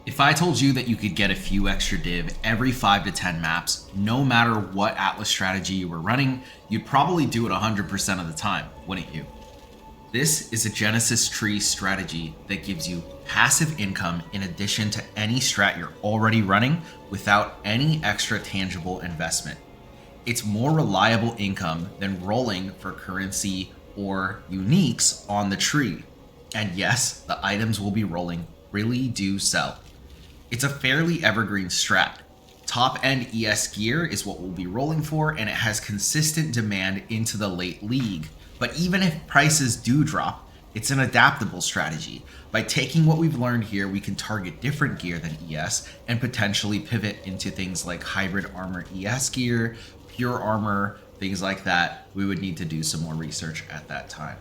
If I told you that you could get a few extra div every 5 to 10 maps, no matter what Atlas strategy you were running, you'd probably do it 100% of the time, wouldn't you? This is a Genesis tree strategy that gives you passive income in addition to any strat you're already running without any extra tangible investment. It's more reliable income than rolling for currency or uniques on the tree. And yes, the items we'll be rolling really do sell. It's a fairly evergreen strat. Top-end ES gear is what we'll be rolling for, and it has consistent demand into the late league. But even if prices do drop, it's an adaptable strategy. By taking what we've learned here, we can target different gear than ES and potentially pivot into things like hybrid armor ES gear, pure armor, things like that. We would need to do some more research at that time.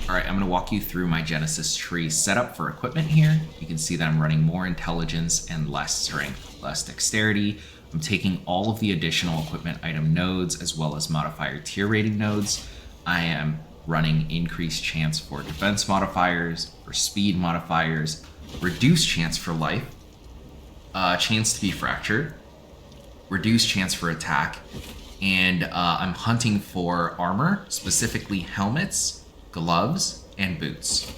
All right, I'm going to walk you through my Genesis tree setup for equipment here. You can see that I'm running more intelligence and less strength, less dexterity. I'm taking all of the additional equipment item nodes as well as modifier tier rating nodes. I am running increased chance for defense modifiers, for speed modifiers, reduced chance for life, chance to be fractured, reduced chance for attack, and I'm hunting for armor, specifically helmets, gloves, and boots.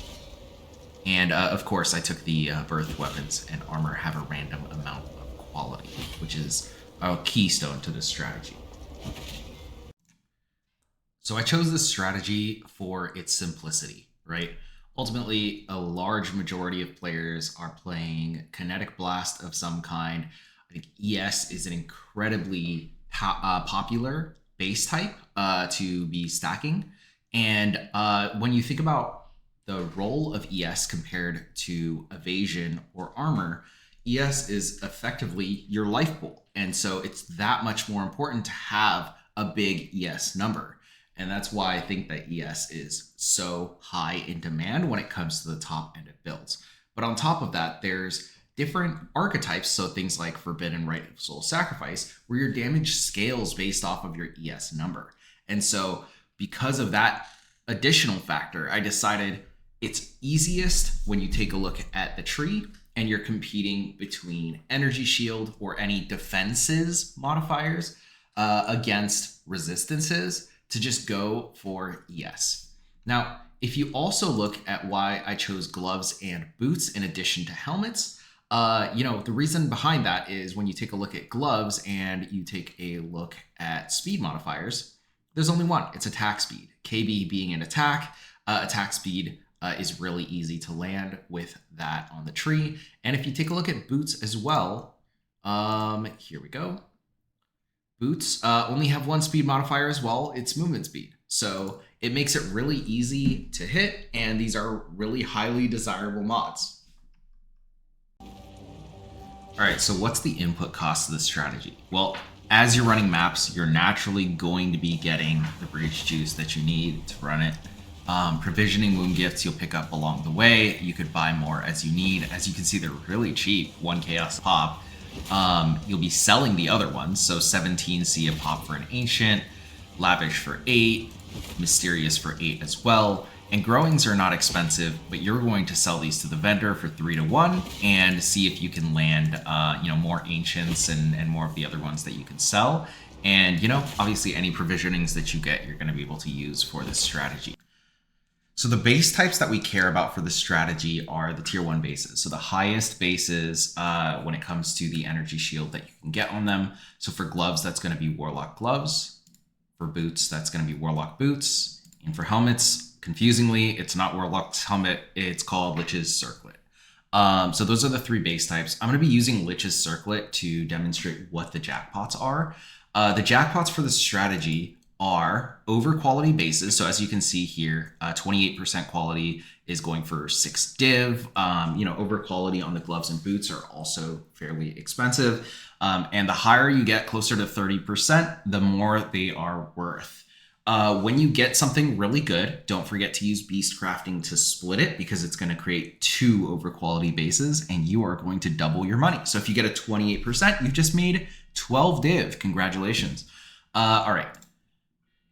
And of course, I took the birth weapons and armor have a random amount of quality, which is a keystone to this strategy. So I chose this strategy for its simplicity, right? Ultimately, a large majority of players are playing Kinetic Blast of some kind. I think ES is an incredibly popular base type to be stacking. And when you think about the role of ES compared to evasion or armor, ES is effectively your life pool. And so it's that much more important to have a big ES number. And that's why I think that ES is so high in demand when it comes to the top end of builds. But on top of that, there's different archetypes. So things like Forbidden Rite of Soul Sacrifice, where your damage scales based off of your ES number. And so because of that additional factor, I decided it's easiest when you take a look at the tree and you're competing between energy shield or any defenses modifiers against resistances to just go for ES. Now, if you also look at why I chose gloves and boots in addition to helmets, the reason behind that is when you take a look at gloves and you take a look at speed modifiers, there's only one. It's attack speed. KB being an attack, attack speed is really easy to land with that on the tree. And if you take a look at boots as well, here we go. Boots only have one speed modifier as well. It's movement speed. So it makes it really easy to hit, and these are really highly desirable mods. All right, so what's the input cost of this strategy? Well, as you're running maps, you're naturally going to be getting the breach juice that you need to run it. Provisioning Wombgifts you'll pick up along the way. You could buy more as you need. As you can see, they're really cheap, 1 chaos pop. You'll be selling the other ones, so 17 C a pop for an Ancient, Lavish for 8, Mysterious for 8 as well. And growings are not expensive, but you're going to sell these to the vendor for 3 to 1 and see if you can land more Ancients and more of the other ones that you can sell. And obviously any provisionings that you get, you're going to be able to use for this strategy. So the base types that we care about for this strategy are the tier 1 bases. So the highest bases when it comes to the energy shield that you can get on them. So for gloves, that's going to be Warlock gloves. For boots, that's going to be Warlock boots. And for helmets, confusingly, it's not Warlock's helmet. It's called Lich's Circlet. So those are the 3 base types. I'm going to be using Lich's Circlet to demonstrate what the jackpots are. The jackpots for this strategy are over quality bases. So as you can see here, 28% quality is going for 6 div. Over quality on the gloves and boots are also fairly expensive. And the higher you get, closer to 30%, the more they are worth. When you get something really good, don't forget to use beast crafting to split it, because it's going to create 2 over quality bases and you are going to double your money. So if you get a 28%, you've just made 12 div. Congratulations. All right.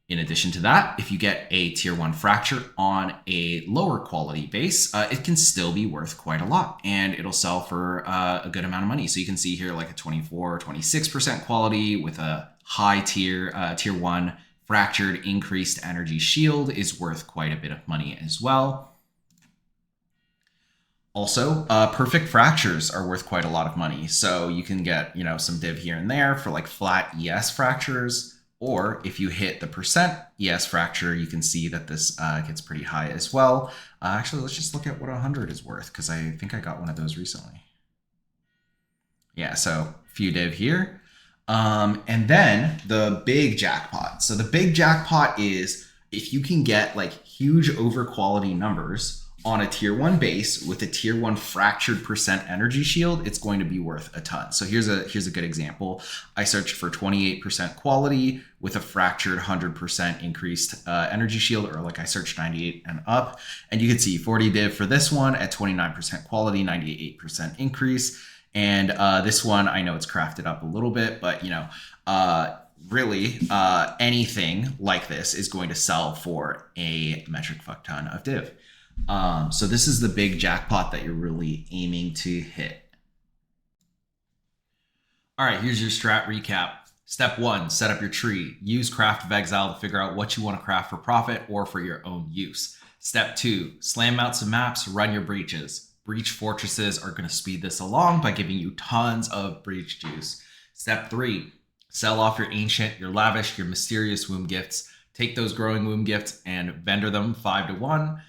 In addition to that, if you get a tier 1 fracture on a lower quality base, it can still be worth quite a lot, and it'll sell for a good amount of money. So you can see here like a 24 or 26% quality with a high tier 1 fractured increased energy shield is worth quite a bit of money as well. Also, perfect fractures are worth quite a lot of money. So you can get, some div here and there for like flat ES fractures. Or if you hit the percent ES fracture, you can see that this gets pretty high as well. Actually, let's just look at what 100 is worth, because I think I got one of those recently. Yeah, so few div here. And then the big jackpot. So the big jackpot is if you can get like huge overquality numbers on a tier 1 base with a tier 1 fractured percent energy shield, it's going to be worth a ton. So here's a good example. I searched for 28% quality with a fractured 100% increased energy shield, or like I searched 98 and up, and you can see 40 div for this one at 29% quality, 98% increase. And this one, I know it's crafted up a little bit, but really anything like this is going to sell for a metric fuck ton of div. So this is the big jackpot that you're really aiming to hit. All right, here's your strat recap. Step 1, set up your tree. Use Craft of Exile to figure out what you want to craft for profit or for your own use. Step 2, slam out some maps, run your breaches. Breach fortresses are going to speed this along by giving you tons of breach juice. Step 3, sell off your ancient, your lavish, your mysterious Wombgifts. Take those growing Wombgifts and vendor them 5-1.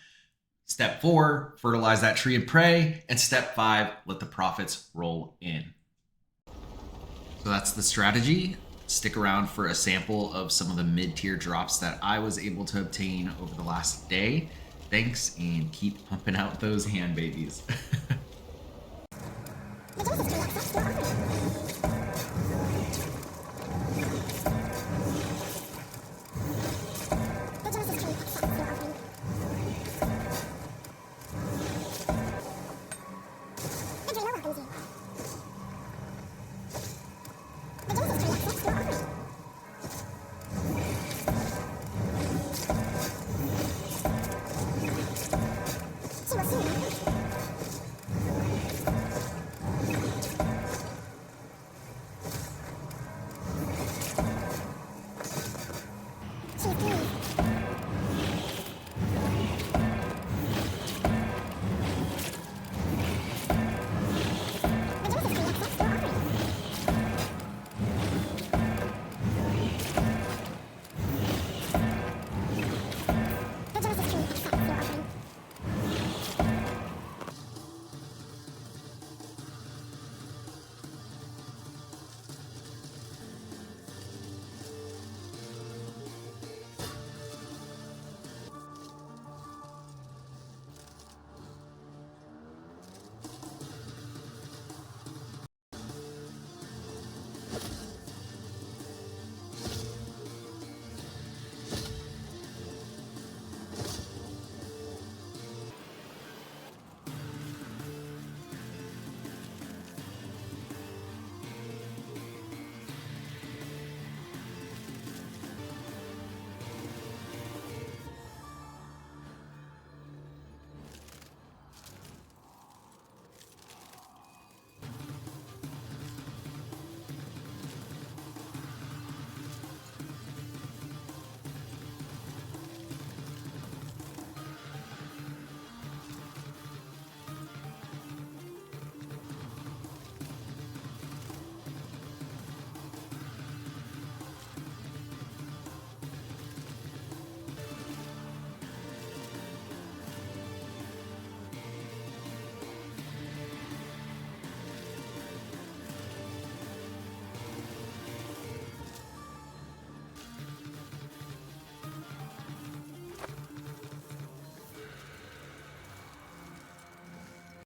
Step 4, fertilize that tree and pray. And step 5, let the profits roll in. So that's the strategy. Stick around for a sample of some of the mid-tier drops that I was able to obtain over the last day. Thanks, and keep pumping out those hand babies.